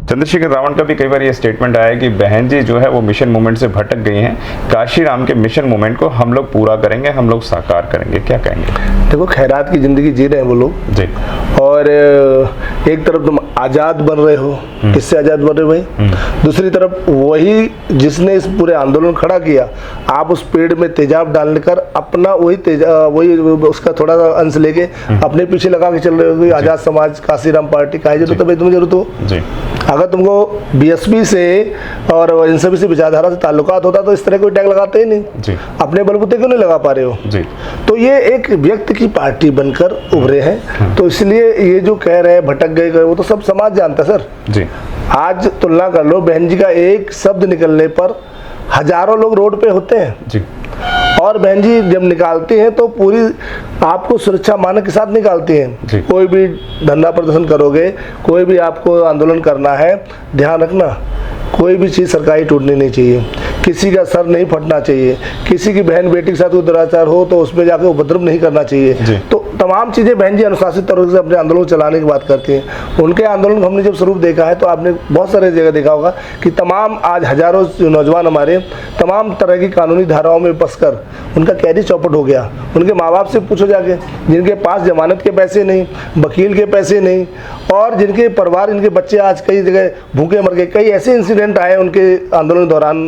चंद्रशेखर रावण का भी कई बार ये स्टेटमेंट आया कि बहन जी जो है वो मिशन मूवमेंट से भटक गई हैं, काशी राम के मिशन मूवमेंट को हम लोग पूरा करेंगे, हम लोग साकार करेंगे, क्या कहेंगे? देखो, खैरात की जिंदगी जी रहे हैं वो लोग जी। और एक तरफ तुम आज़ाद बन रहे हो, किससे आज़ाद बन रहे हो भाई? दूसरी तरफ वही जिसने इस पूरे आंदोलन खड़ा किया, आप उस पेड़ में तेजाब डालने कर अपना वही उसका थोड़ा सा अंश लेके अपने पीछे लगा के चल रहे हो। आज़ाद समाज, काशीराम पार्टी, काहे जरूरत है भाई तुम्हें? जरूरत हो जी। अगर तुमको बीएसपी से और इन सभी से विचारधारा से ताल्लुकात होता तो इस तरह कोई टैग लगाते ही नहीं जी। अपने बलबूते क्यों नहीं लगा पा रहे हो? जी। तो ये एक व्यक्ति की पार्टी बनकर उभरे हैं, तो इसलिए ये जो कह रहे हैं भटक गए वो तो सब समाज जानता है सर जी। आज तुलना कर लो, बहन जी का एक शब्द निकलने पर हजारों लोग रोड पे होते हैं जी। और बहन जी जब निकालती हैं तो पूरी आपको सुरक्षा मानक के साथ निकालती हैं। कोई भी धरना प्रदर्शन करोगे, कोई भी आपको आंदोलन करना है, ध्यान रखना कोई भी चीज़ सरकारी टूटनी नहीं चाहिए, किसी का सर नहीं फटना चाहिए, किसी की बहन बेटी के साथ कोई दुराचार हो तो उसमें जाकर उपद्रव नहीं करना चाहिए। तो तमाम चीज़ें बहन जी अनुशासित तरीके से अपने आंदोलन चलाने की बात करती हैं। उनके आंदोलन को हमने जब स्वरूप देखा है तो आपने बहुत सारे जगह देखा होगा कि तमाम आज हजारों नौजवान हमारे तमाम तरह की कानूनी धाराओं में फंसकर उनका कैदी चौपट हो गया। उनके माँ बाप से पूछो जाके, जिनके पास जमानत के पैसे नहीं, वकील के पैसे नहीं, और जिनके परिवार, इनके बच्चे आज कई जगह भूखे मर गए। कई ऐसे इंसिडेंट आए उनके आंदोलन के दौरान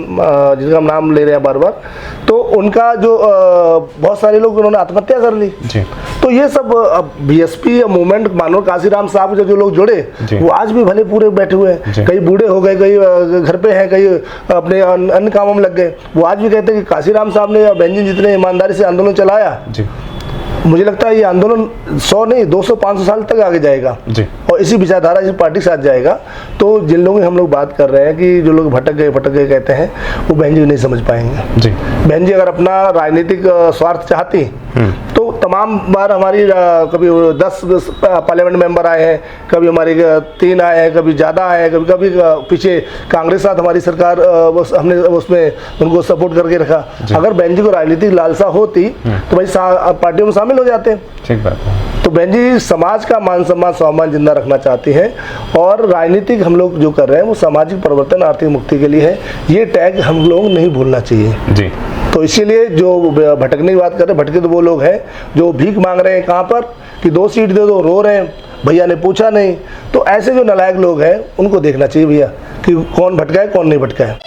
जिनका हम नाम ले रहे हैं बार बार, तो उनका जो बहुत सारे लोग उन्होंने आत्महत्या कर ली। तो ये सब बीएसपी मूवमेंट मानो काशीराम साहब जो लोग जुड़े वो आज भी भले पूरे बैठे हुए हैं। कई बूढ़े हो गए, कई घर पे हैं, कई अपने अन्य कामों में लग गए। वो आज भी कहते हैं कि काशीराम साहब ने बहन जी जितने ईमानदारी से आंदोलन चलाया, मुझे लगता है ये आंदोलन 100 नहीं 200-500 साल तक आगे जाएगा और इसी विचारधारा इसी पार्टी के साथ जाएगा। तो जिन लोगों की हम लोग बात कर रहे हैं कि जो लोग भटक गए कहते हैं, वो बहन जी नहीं समझ पाएंगे जी। बहन जी अगर अपना राजनीतिक स्वार्थ चाहती तो तमाम बार हमारी कभी 10 पार्लियामेंट मेंबर आए हैं, कभी हमारे 3 आए हैं, कभी ज़्यादा आए हैं, कभी पीछे कांग्रेस साथ हमारी सरकार हमने उसमें उनको सपोर्ट करके रखा। अगर बहन जी को राजनीतिक लालसा होती तो भाई पार्टियों में शामिल हो जाते हैं। ठीक बात है। तो बहन जी समाज का मान सम्मान स्वाभिमान जिंदा रखना चाहती हैं और राजनीतिक हम लोग जो कर रहे हैं वो सामाजिक परिवर्तन, आर्थिक मुक्ति के लिए है। ये टैग हम लोग नहीं भूलना चाहिए जी। तो इसीलिए जो भटकने की बात कर रहे हैं, भटके तो वो लोग हैं जो भीख मांग रहे हैं कहाँ पर कि 2 सीट दे दो, रो रहे हैं, भैया ने पूछा नहीं। तो ऐसे जो नालायक लोग हैं उनको देखना चाहिए भैया कि कौन भटका है कौन नहीं भटका है।